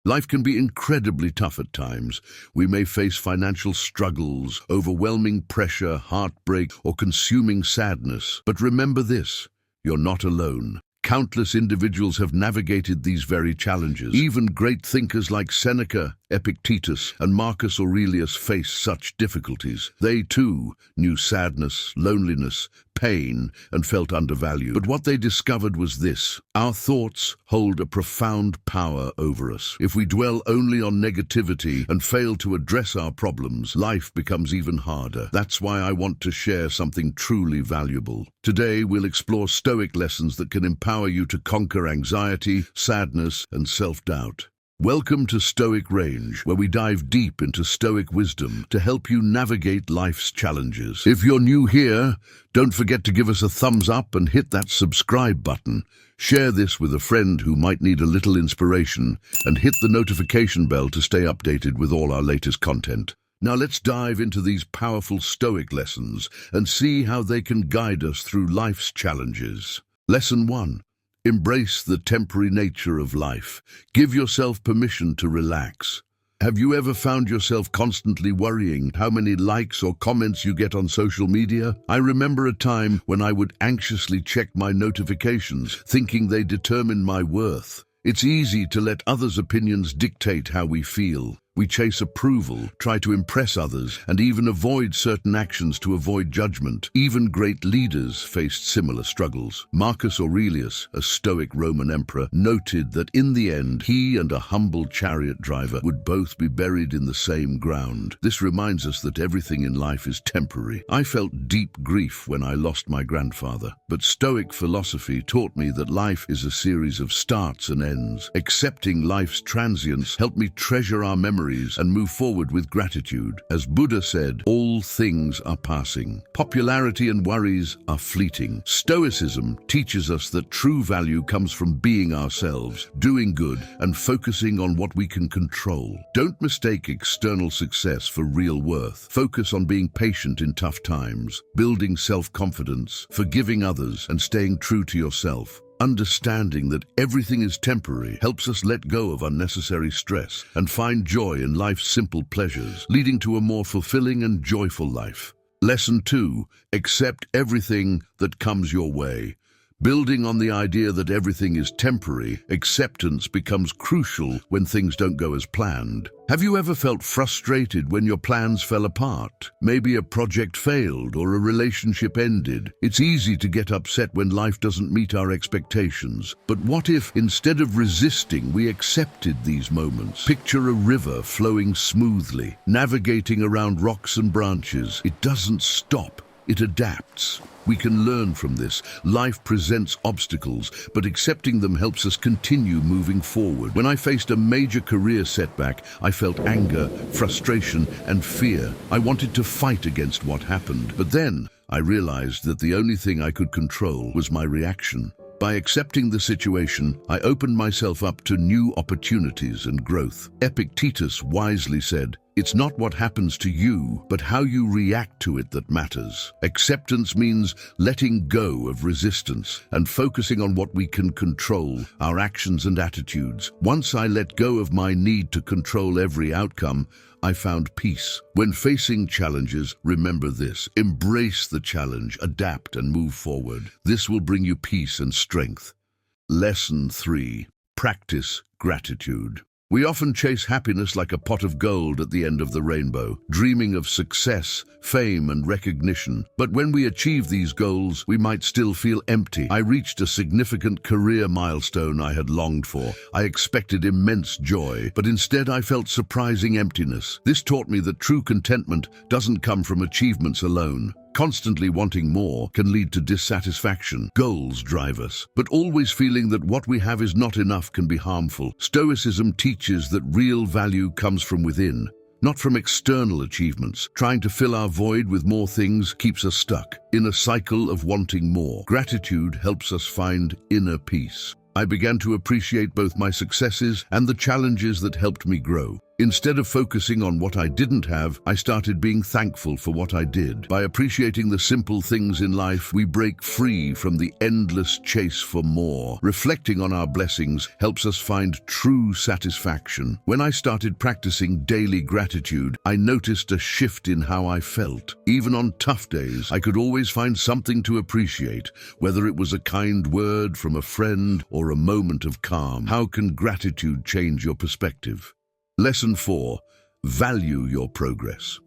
Life can be incredibly tough at times. We may face financial struggles, overwhelming pressure, heartbreak, or consuming sadness. But remember this, you're not alone. Countless individuals have navigated these very challenges. Even great thinkers like Seneca, Epictetus, and Marcus Aurelius faced such difficulties. They too knew sadness, loneliness, pain, and felt undervalued. But what they discovered was this: our thoughts hold a profound power over us. If we dwell only on negativity and fail to address our problems, life becomes even harder. That's why I want to share something truly valuable. Today, we'll explore Stoic lessons that can empower you to conquer anxiety, sadness, and self-doubt. Welcome to Stoic Range, where we dive deep into Stoic wisdom to help you navigate life's challenges. If you're new here, don't forget to give us a thumbs up and hit that subscribe button. Share this with a friend who might need a little inspiration, and hit the notification bell to stay updated with all our latest content. Now let's dive into these powerful Stoic lessons and see how they can guide us through life's challenges. Lesson 1. Embrace the temporary nature of life. Give yourself permission to relax. Have you ever found yourself constantly worrying how many likes or comments you get on social media? I remember a time when I would anxiously check my notifications, thinking they determined my worth. It's easy to let others' opinions dictate how we feel. We chase approval, try to impress others, and even avoid certain actions to avoid judgment. Even great leaders faced similar struggles. Marcus Aurelius, a Stoic Roman emperor, noted that in the end, he and a humble chariot driver would both be buried in the same ground. This reminds us that everything in life is temporary. I felt deep grief when I lost my grandfather, but Stoic philosophy taught me that life is a series of starts and ends. Accepting life's transience helped me treasure our memories and move forward with gratitude. As Buddha said, all things are passing. Popularity and worries are fleeting. Stoicism teaches us that true value comes from being ourselves, doing good, and focusing on what we can control. Don't mistake external success for real worth. Focus on being patient in tough times, building self-confidence, forgiving others, and staying true to yourself. Understanding that everything is temporary helps us let go of unnecessary stress and find joy in life's simple pleasures, leading to a more fulfilling and joyful life. Lesson 2. Accept everything that comes your way. Building on the idea that everything is temporary, acceptance becomes crucial when things don't go as planned. Have you ever felt frustrated when your plans fell apart? Maybe a project failed or a relationship ended. It's easy to get upset when life doesn't meet our expectations. But what if, instead of resisting, we accepted these moments? Picture a river flowing smoothly, navigating around rocks and branches. It doesn't stop. It adapts. We can learn from this. Life presents obstacles, but accepting them helps us continue moving forward. When I faced a major career setback, I felt anger, frustration, and fear. I wanted to fight against what happened, but then I realized that the only thing I could control was my reaction. By accepting the situation, I opened myself up to new opportunities and growth. Epictetus wisely said, "It's not what happens to you, but how you react to it that matters." Acceptance means letting go of resistance and focusing on what we can control, our actions and attitudes. Once I let go of my need to control every outcome, I found peace. When facing challenges, remember this: embrace the challenge, adapt, and move forward. This will bring you peace and strength. Lesson 3. Practice gratitude. We often chase happiness like a pot of gold at the end of the rainbow, dreaming of success, fame, and recognition. But when we achieve these goals, we might still feel empty. I reached a significant career milestone I had longed for. I expected immense joy, but instead I felt surprising emptiness. This taught me that true contentment doesn't come from achievements alone. Constantly wanting more can lead to dissatisfaction. Goals drive us, but always feeling that what we have is not enough can be harmful. Stoicism teaches that real value comes from within, not from external achievements. Trying to fill our void with more things keeps us stuck in a cycle of wanting more. Gratitude helps us find inner peace. I began to appreciate both my successes and the challenges that helped me grow. Instead of focusing on what I didn't have, I started being thankful for what I did. By appreciating the simple things in life, we break free from the endless chase for more. Reflecting on our blessings helps us find true satisfaction. When I started practicing daily gratitude, I noticed a shift in how I felt. Even on tough days, I could always find something to appreciate, whether it was a kind word from a friend or a moment of calm. How can gratitude change your perspective? Lesson 4. Value your progress.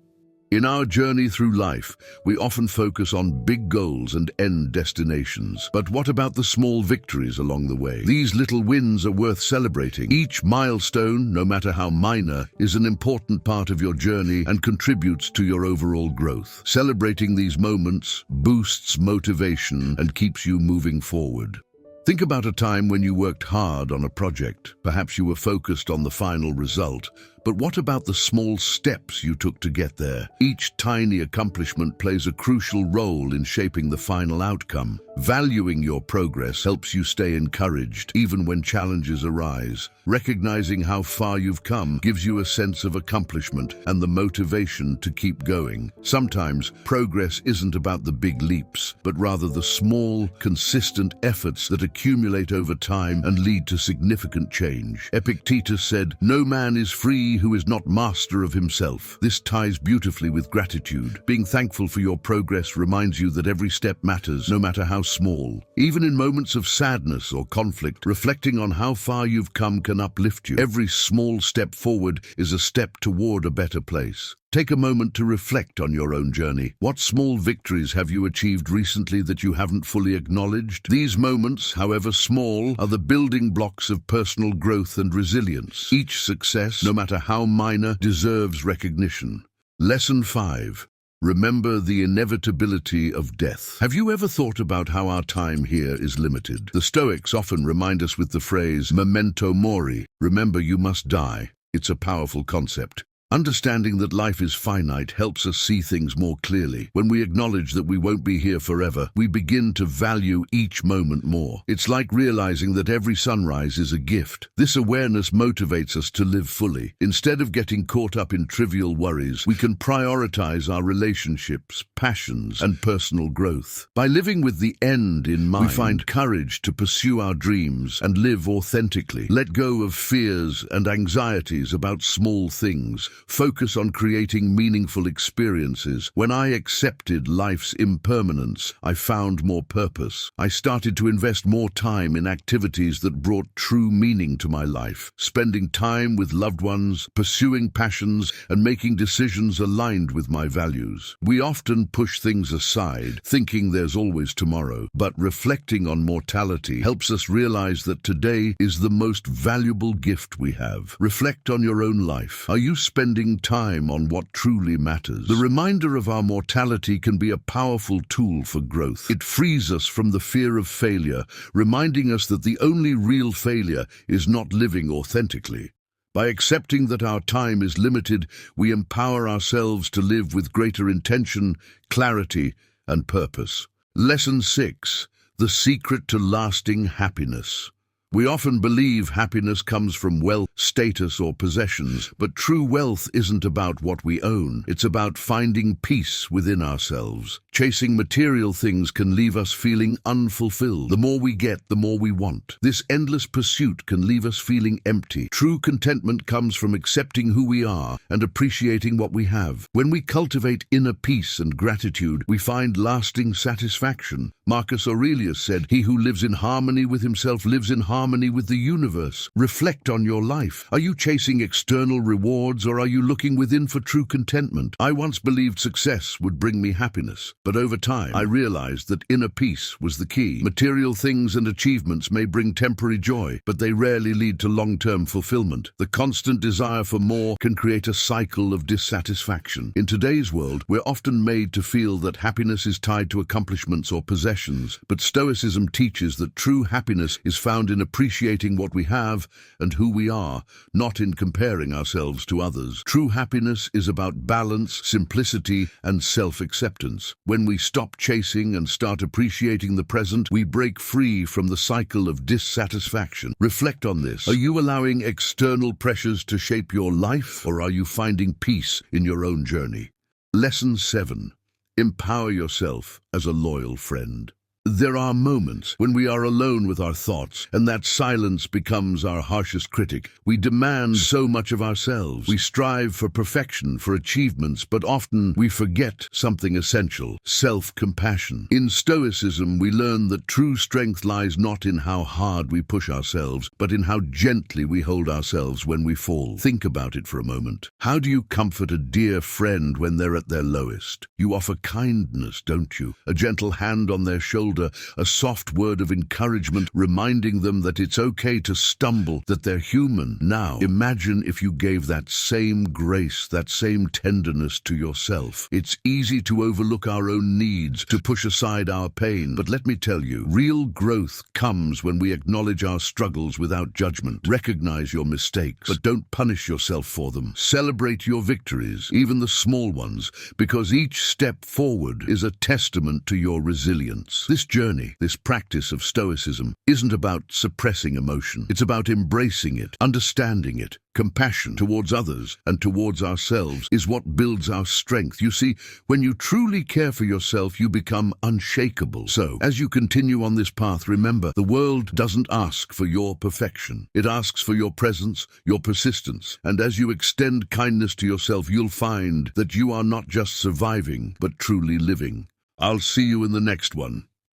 In our journey through life, we often focus on big goals and end destinations. But what about the small victories along the way? These little wins are worth celebrating. Each milestone, no matter how minor, is an important part of your journey and contributes to your overall growth. Celebrating these moments boosts motivation and keeps you moving forward. Think about a time when you worked hard on a project. Perhaps you were focused on the final result. But what about the small steps you took to get there? Each tiny accomplishment plays a crucial role in shaping the final outcome. Valuing your progress helps you stay encouraged, even when challenges arise. Recognizing how far you've come gives you a sense of accomplishment and the motivation to keep going. Sometimes, progress isn't about the big leaps, but rather the small, consistent efforts that accumulate over time and lead to significant change. Epictetus said, "No man is free who is not master of himself." This ties beautifully with gratitude. Being thankful for your progress reminds you that every step matters, no matter how small. Even in moments of sadness or conflict, reflecting on how far you've come can uplift you. Every small step forward is a step toward a better place. Take a moment to reflect on your own journey. What small victories have you achieved recently that you haven't fully acknowledged? These moments, however small, are the building blocks of personal growth and resilience. Each success, no matter how minor, deserves recognition. Lesson 5. Remember the inevitability of death. Have you ever thought about how our time here is limited? The Stoics often remind us with the phrase, Memento Mori, remember you must die. It's a powerful concept. Understanding that life is finite helps us see things more clearly. When we acknowledge that we won't be here forever, we begin to value each moment more. It's like realizing that every sunrise is a gift. This awareness motivates us to live fully. Instead of getting caught up in trivial worries, we can prioritize our relationships, passions, and personal growth. By living with the end in mind, we find courage to pursue our dreams and live authentically. Let go of fears and anxieties about small things. Focus on creating meaningful experiences. When I accepted life's impermanence, I found more purpose. I started to invest more time in activities that brought true meaning to my life. Spending time with loved ones, pursuing passions, and making decisions aligned with my values. We often push things aside, thinking there's always tomorrow. But reflecting on mortality helps us realize that today is the most valuable gift we have. Reflect on your own life. Are you spending time on what truly matters? The reminder of our mortality can be a powerful tool for growth. It frees us from the fear of failure, reminding us that the only real failure is not living authentically. By accepting that our time is limited, we empower ourselves to live with greater intention, clarity, and purpose. Lesson 6. The secret to lasting happiness. We often believe happiness comes from wealth, status, or possessions, but true wealth isn't about what we own. It's about finding peace within ourselves. Chasing material things can leave us feeling unfulfilled. The more we get, the more we want. This endless pursuit can leave us feeling empty. True contentment comes from accepting who we are and appreciating what we have. When we cultivate inner peace and gratitude, we find lasting satisfaction. Marcus Aurelius said, "He who lives in harmony with himself lives in harmony with the universe." Reflect on your life. Are you chasing external rewards, or are you looking within for true contentment? I once believed success would bring me happiness, but over time I realized that inner peace was the key. Material things and achievements may bring temporary joy, but they rarely lead to long-term fulfillment. The constant desire for more can create a cycle of dissatisfaction. In today's world, we're often made to feel that happiness is tied to accomplishments or possessions, but Stoicism teaches that true happiness is found in appreciating what we have and who we are, not in comparing ourselves to others. True happiness is about balance, simplicity, and self-acceptance. When we stop chasing and start appreciating the present, we break free from the cycle of dissatisfaction. Reflect on this. Are you allowing external pressures to shape your life, or are you finding peace in your own journey? Lesson 7. Empower yourself as a loyal friend. There are moments when we are alone with our thoughts, and that silence becomes our harshest critic. We demand so much of ourselves. We strive for perfection, for achievements, but often we forget something essential: self-compassion. In Stoicism, we learn that true strength lies not in how hard we push ourselves, but in how gently we hold ourselves when we fall. Think about it for a moment. How do you comfort a dear friend when they're at their lowest? You offer kindness, don't you? A gentle hand on their shoulder, a soft word of encouragement, reminding them that it's okay to stumble, that they're human. Now, imagine if you gave that same grace, that same tenderness to yourself. It's easy to overlook our own needs, to push aside our pain, but let me tell you, real growth comes when we acknowledge our struggles without judgment. Recognize your mistakes, but don't punish yourself for them. Celebrate your victories, even the small ones, because each step forward is a testament to your resilience. This journey, this practice of Stoicism, isn't about suppressing emotion. It's about embracing it, understanding it. Compassion towards others and towards ourselves is what builds our strength. You see, when you truly care for yourself, you become unshakable. So, as you continue on this path, remember, the world doesn't ask for your perfection. It asks for your presence, your persistence. And as you extend kindness to yourself, you'll find that you are not just surviving, but truly living. I'll see you in the next one.